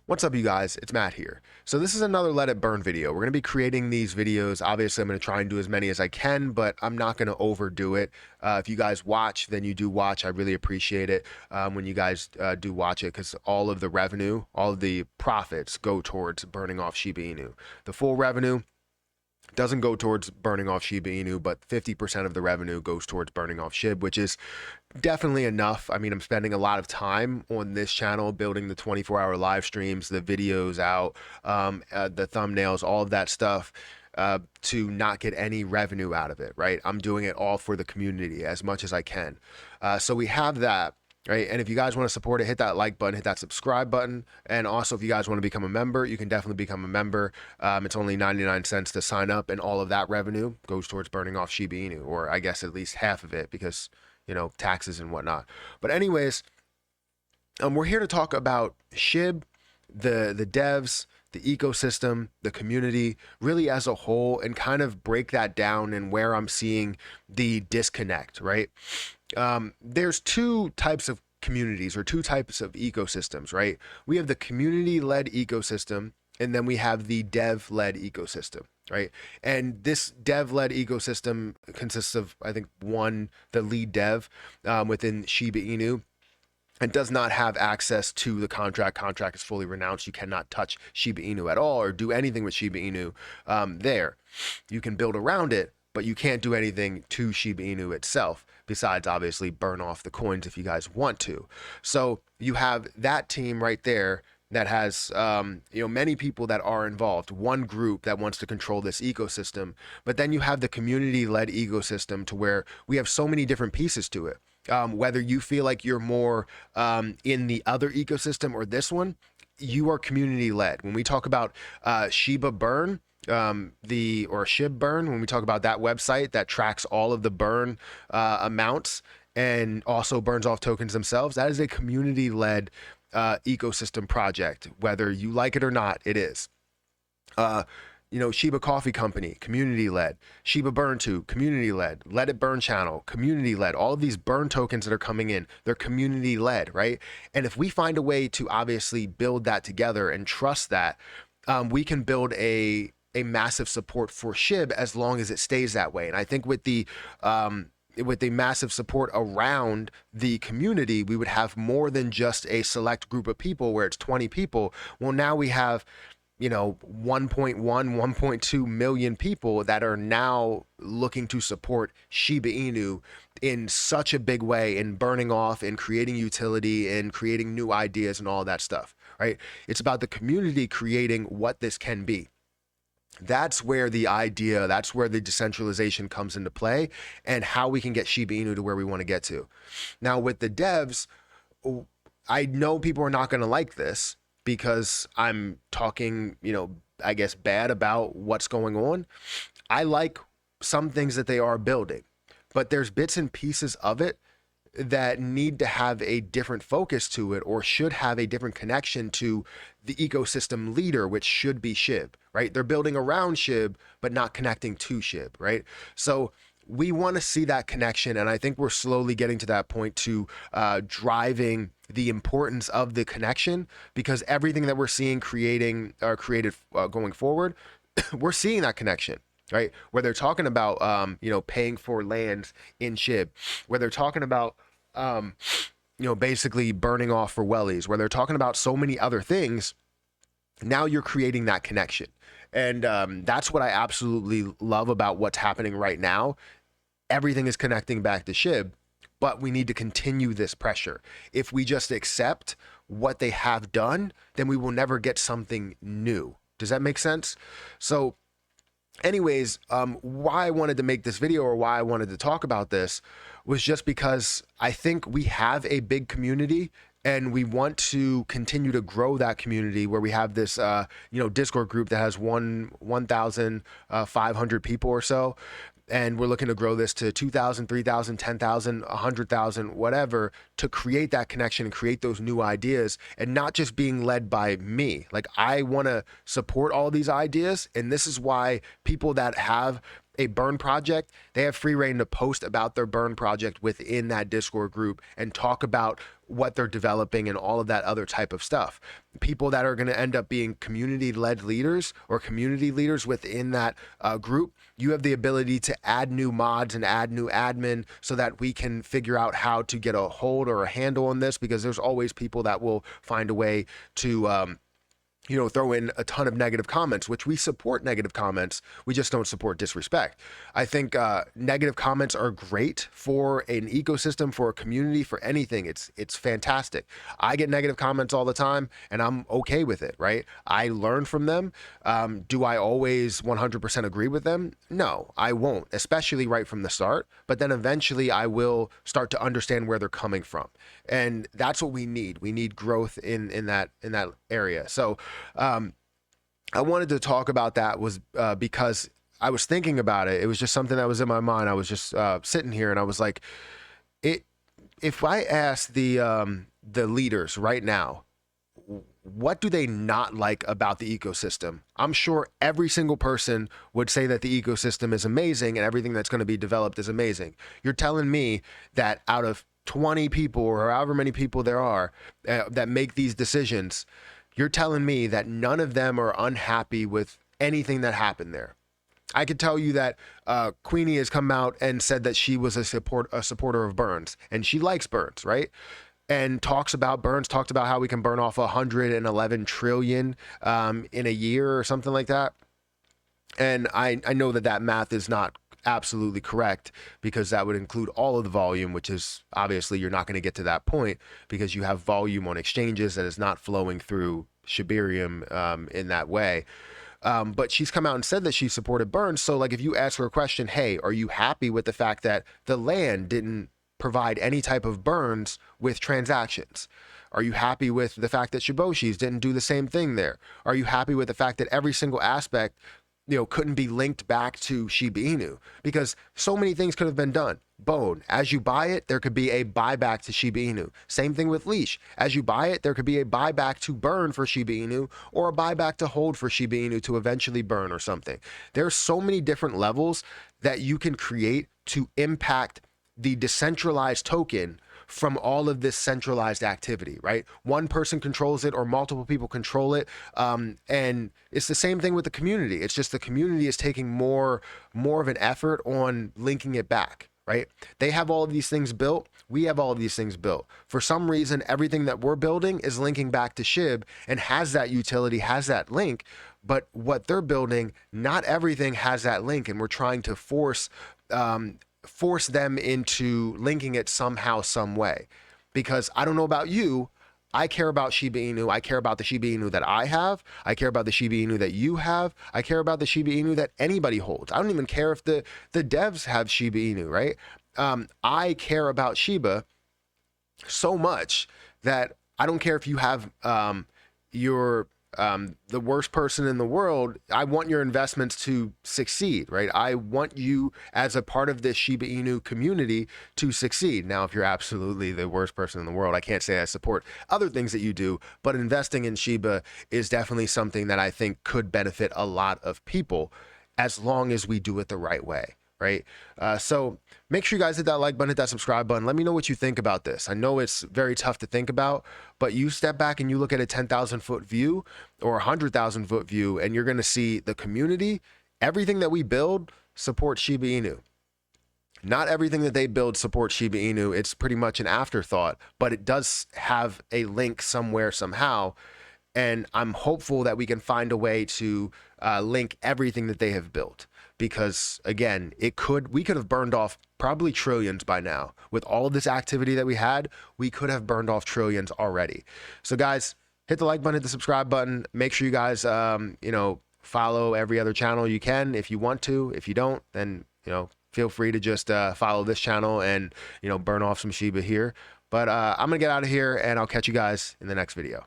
What's up, you guys? It's Matt here. So this is another Let It Burn video. We're going to be creating these videos. Obviously, I'm going to try and do as many as I can, but I'm not going to overdo it. If you guys watch, then you do watch. I really appreciate it when you guys do watch it, because all of the revenue, all of the profits go towards burning off Shiba Inu. The full revenue doesn't go towards burning off Shiba Inu, but 50% of the revenue goes towards burning off SHIB, which is definitely enough. I mean, I'm spending a lot of time on this channel building the 24-hour live streams, the videos out, the thumbnails, all of that stuff, to not get any revenue out of it, right? I'm doing it all for the community as much as I can. So we have that. Right. And if you guys want to support it, hit that like button, hit that subscribe button. And also, if you guys want to become a member, you can definitely become a member. It's only 99 cents to sign up, and all of that revenue goes towards burning off Shiba Inu, or I guess at least half of it, because, you know, taxes and whatnot. But anyways, we're here to talk about SHIB, the devs, the ecosystem, the community, really as a whole, and kind of break that down and where I'm seeing the disconnect, right? There's two types of communities, or two types of ecosystems, right? We have the community-led ecosystem, and then we have the dev-led ecosystem, right? And this dev-led ecosystem consists of, I think, the lead dev within Shiba Inu, and does not have access to the contract. Contract is fully renounced. You cannot touch Shiba Inu at all or do anything with Shiba Inu there. You can build around it, but you can't do anything to Shiba Inu itself, besides obviously burn off the coins if you guys want to. So you have that team right there that has many people that are involved, one group that wants to control this ecosystem. But then you have the community-led ecosystem, to where we have so many different pieces to it. Whether you feel like you're more in the other ecosystem or this one, you are community-led. When we talk about Shiba Burn, or SHIB Burn, when we talk about that website that tracks all of the burn amounts and also burns off tokens themselves, that is a community-led ecosystem project. Whether you like it or not, it is. Shiba Coffee Company, community-led. Shiba Burn 2, community-led. Let It Burn channel, community-led. All of these burn tokens that are coming in, they're community-led, right? And if we find a way to obviously build that together and trust that, we can build a massive support for SHIB, as long as it stays that way. And I think with the massive support around the community, we would have more than just a select group of people where it's 20 people. Well, now we have 1.2 million people that are now looking to support Shiba Inu in such a big way, in burning off and creating utility and creating new ideas and all that stuff, right? It's about the community creating what this can be. That's where the idea, that's where the decentralization comes into play, and how we can get Shiba Inu to where we want to get to. Now, with the devs, I know people are not going to like this, because I'm talking, I guess, bad about what's going on. I like some things that they are building, but there's bits and pieces of it that need to have a different focus to it, or should have a different connection to the ecosystem leader, which should be SHIB, right? They're building around SHIB, but not connecting to SHIB, right? So we want to see that connection, and I think we're slowly getting to that point, to driving the importance of the connection, because everything that we're seeing created going forward, we're seeing that connection, right? Where they're talking about paying for lands in SHIB, where they're talking about basically burning off for wellies, where they're talking about so many other things. Now you're creating that connection. And that's what I absolutely love about what's happening right now. Everything is connecting back to SHIB, but we need to continue this pressure. If we just accept what they have done, then we will never get something new. Does that make sense? So anyways, why I wanted to make this video, or why I wanted to talk about this, was just because I think we have a big community, and we want to continue to grow that community, where we have this, Discord group that has 1,500 people or so. And we're looking to grow this to 2,000, 3,000, 10,000, 100,000, whatever, to create that connection and create those new ideas, and not just being led by me. Like, I want to support all these ideas. And this is why people that have a burn project, they have free reign to post about their burn project within that Discord group and talk about what they're developing and all of that other type of stuff. People that are going to end up being community-led leaders or community leaders within that group, you have the ability to add new mods and add new admin so that we can figure out how to get a hold or a handle on this, because there's always people that will find a way to throw in a ton of negative comments, which we support negative comments. We just don't support disrespect. I think negative comments are great for an ecosystem, for a community, for anything. It's fantastic. I get negative comments all the time and I'm okay with it, right? I learn from them. Do I always 100% agree with them? No, I won't, especially right from the start. But then eventually I will start to understand where they're coming from. And that's what we need. We need growth in that area. So I wanted to talk about that was because I was thinking about it. It was just something that was in my mind. I was just sitting here and I was like, if I ask the leaders right now, what do they not like about the ecosystem? I'm sure every single person would say that the ecosystem is amazing and everything that's going to be developed is amazing. You're telling me that out of 20 people or however many people there are that make these decisions, you're telling me that none of them are unhappy with anything that happened there. I could tell you that Queenie has come out and said that she was a supporter of burns, and she likes burns, right? And talks about burns, talked about how we can burn off 111 trillion in a year or something like that. And I know that math is not absolutely correct, because that would include all of the volume, which is obviously you're not going to get to that point because you have volume on exchanges that is not flowing through Shibarium in that way. But she's come out and said that she supported burns. So like if you ask her a question, hey, are you happy with the fact that the land didn't provide any type of burns with transactions? Are you happy with the fact that Shiboshis didn't do the same thing there? Are you happy with the fact that every single aspect couldn't be linked back to Shiba Inu? Because so many things could have been done. Bone, as you buy it, there could be a buyback to Shiba Inu. Same thing with Leash. As you buy it, there could be a buyback to burn for Shiba Inu, or a buyback to hold for Shiba Inu to eventually burn or something. There's so many different levels that you can create to impact the decentralized token from all of this centralized activity, right? One person controls it or multiple people control it. And it's the same thing with the community. It's just the community is taking more of an effort on linking it back, right? They have all of these things built. We have all of these things built. For some reason, everything that we're building is linking back to SHIB and has that utility, has that link. But what they're building, not everything has that link. And we're trying to force them into linking it somehow, some way. Because I don't know about you, I care about Shiba Inu. I care about the Shiba Inu that I have. I care about the Shiba Inu that you have. I care about the Shiba Inu that anybody holds. I don't even care if the devs have Shiba Inu, right? I care about Shiba so much that I don't care if you have the worst person in the world. I want your investments to succeed, right? I want you as a part of this Shiba Inu community to succeed. Now, if you're absolutely the worst person in the world, I can't say I support other things that you do, but investing in Shiba is definitely something that I think could benefit a lot of people as long as we do it the right way. Right? So make sure you guys hit that like button, hit that subscribe button. Let me know what you think about this. I know it's very tough to think about, but you step back and you look at a 10,000 foot view or 100,000 foot view, and you're going to see the community, everything that we build supports Shiba Inu. Not everything that they build supports Shiba Inu. It's pretty much an afterthought, but it does have a link somewhere, somehow. And I'm hopeful that we can find a way to link everything that they have built. Because again, we could have burned off probably trillions by now. With all of this activity that we had, we could have burned off trillions already. So guys, hit the like button, hit the subscribe button. Make sure you guys, follow every other channel you can if you want to. If you don't, then, feel free to just follow this channel and, burn off some Shiba here. But I'm going to get out of here and I'll catch you guys in the next video.